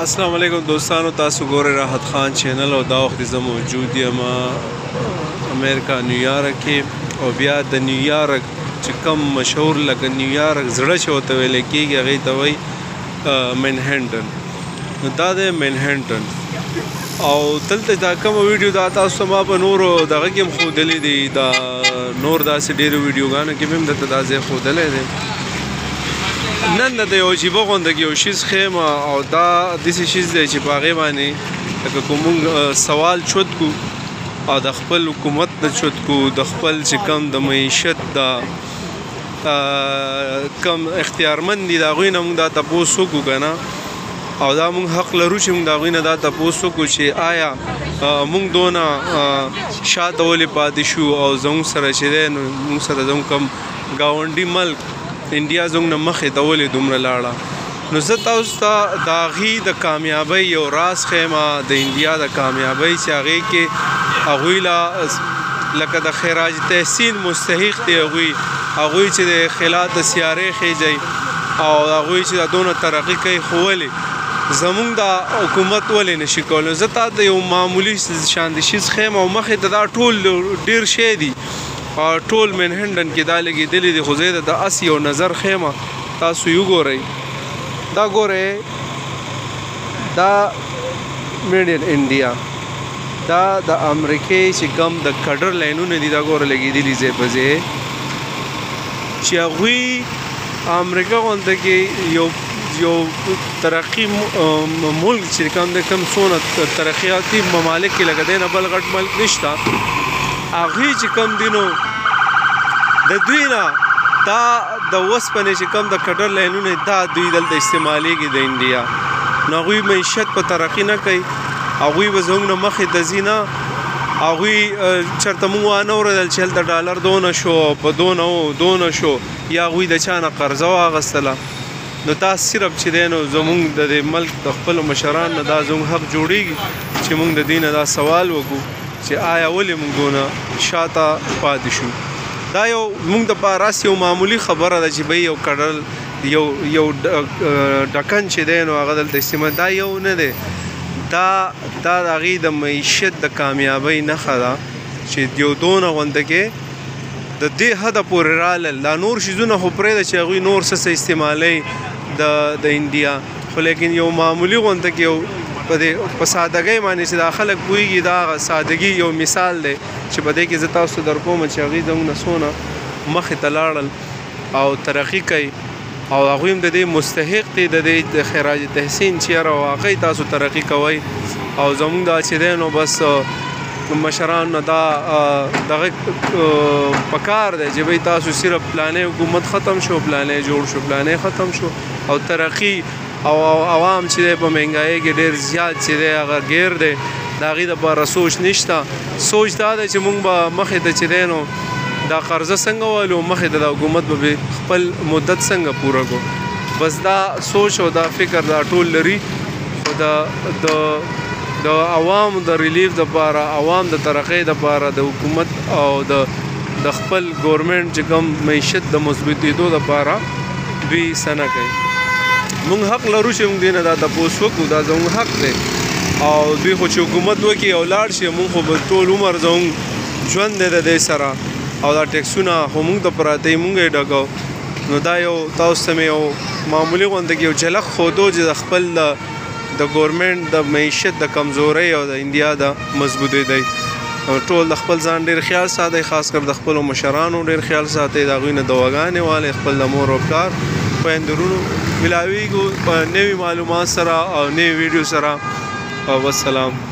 السلام علیکم دوستانو، تاسو ګورئ راحت خان چینل او دا وخت زه موجود یم امریکا نیویارک کې، او بیا د نیویارک چې کوم مشهور لکه نیویارک زړه چې ورته ویل کېږي هغې ته وایي منهټن. نو دا دی منهټن، او دلته دا کومه ویډیو دا تاسو ته ما په نورو دغه کې هم ښودلی دي، دا نور داسې ډېرو ویډیوګانو کې مې هم درته دا ځای ښودلی دی. نن د یو عجیبه غونډه کې یو شیز ښیم، او دا داسې شیز دی چې په هغې باندې لکه کوم موږ سوال چوت کو او د خپل حکومت نه چوت کو، د خپل چې کوم د معیشت د کم اختیارمند دي د هغوی نه موږ دا تپوس وکړو که نه، او دا موږ حق لرو چې موږ د هغوی نه دا تپوس وکړو چې آیا موږ دونه شاته ولې پاتې شو، او زموږ سره چې دی نو موږ سره زموږ کوم ګاونډي ملک انډیا زموږ نه مخې ته ولې دومره لاړه. نو زه تاسو ته د هغې د کامیابۍ یو راز ښیم، د انډیا د کامیابۍ چې هغې کې هغوی لا لکه د خراج تحسین مستحق دی، هغوی چې د خلا د سیارې خیجئ او هغوی چې دا دونه ترقي کوي، خو ولې زموږ د حکومت ولې نشي کولی. زه تا ته یو معمولي شان د شیز ښیم، او مخې ته دا ټول ډېر شی دي، ټول منهټن کې دا لګېدلي دي، خو زه د اس یو نظر ښیم، تاسو یې وګورئ. دا ګورئ، دا میډ ان انډیا، دا د امریکې چې کوم د کډر لاینونه دي دا ګوره لګېدلي ځای په ځای، چې هغوی امریکا غونډه کې یو ترقي ملک چې کوم د کوم څونه ترقیاتي ممالک کې لکه دی نه بل غټ ملک نشته، هغوی چې کوم دي نو د دوی نه دا د وسپنې چې کوم د کډر لاینونه دا دوی دلته استعمالیږي د انډیا. نو هغوی معیشت په ترقي نه کوي، هغوی به زموږ نه مخې ته ځي نه، هغوی چېرته موږ وانه اورېدل چې هلته ډالر دونه شو، په دونه شو، یا هغوی د چا نه قرضه واخیستله. نو دا صرف چې دی نو زموږ د دې ملک د خپلو مشران نه دا زموږ حق جوړېږي چې موږ د دې نه دا سوال وکړو چې آیا ولې موږ دونه شاته پاتې شو. دا یو موږ دپاره یو معمولي خبره ده چې بهی یو کډل یو ډکن چې دی نو هغه دلته استعمال، دا یو نه دی، دا د هغې د معیشت د کامیابۍ نښه ده چې یو دونه غونډه کې د دې حده پورې رالل. دا نور شیزونه خو پرېږده چې هغوی نور څه استعمالوي د انډیا، خو لیکن یو معمولي غونډه کې یو په سادګۍ باندې چې دا خلک پوهېږي، دا سادګي یو مثال دی چې په دې کې زه تاسو ته در کوم چې هغوی زموږ نه څونه مخې ته لاړل او ترقي کوي، او هغوی هم د دې مستحق دي، د دې د خراج تحسین چې یاره واقعي تاسو ترقي کوئ، او زموږ دا چې دی نو بس مشران نه دا دغه پکار دی چې بهی تاسو صرف پلانې حکومت ختم شو، پلانې جوړ شو، پلانې ختم شو، او ترقي او عوام چې دی په مهنګایۍ کې ډېر زیات چې دی هغه ګیر دی، د هغې دپاره سوچ نشته. سوچ دا دی چې موږ به مخې ته چې دی نو دا قرضه څنګه والو، مخې ته د حکومت به خپل مدت څنګه پوره کړو. بس دا سوچ او دا فکر دا ټول لري، خو د عوام د ریلیف دپاره، عوام د ترقۍ دپاره، د حکومت او د خپل ګورمنټ چې کوم معیشت د مضبوطېدو دپاره دوی څه نه کوي. موږ حق لرو چې موږ دې نه دا تپوس وکړو، دا زموږ حق دی، او دوی خو چې حکومت وکړي او لاړ شي، موږ خو به ټول عمر زموږ ژوند دی د دې سره، او دا ټیکسونه خو موږ ته پراته وي، موږ یې ډکو. نو دا یو تاسو ته مې یو معمولي غونډه کې یو جھلک ښودو چې د خپل د ګورمنټ د معیشت د کمزورۍ او د انډیا د مضبوطېدۍ، ټول د خپل ځان ډېر خیال ساتئ، خاص کر د خپلو مشرانو ډېر خیال ساتئ، د هغوی نه دواګانې والئ، خپل د مور او پلار خویندرونو ملاویږو په نوي معلومات سره او نوي ویډیو سره. والسلام.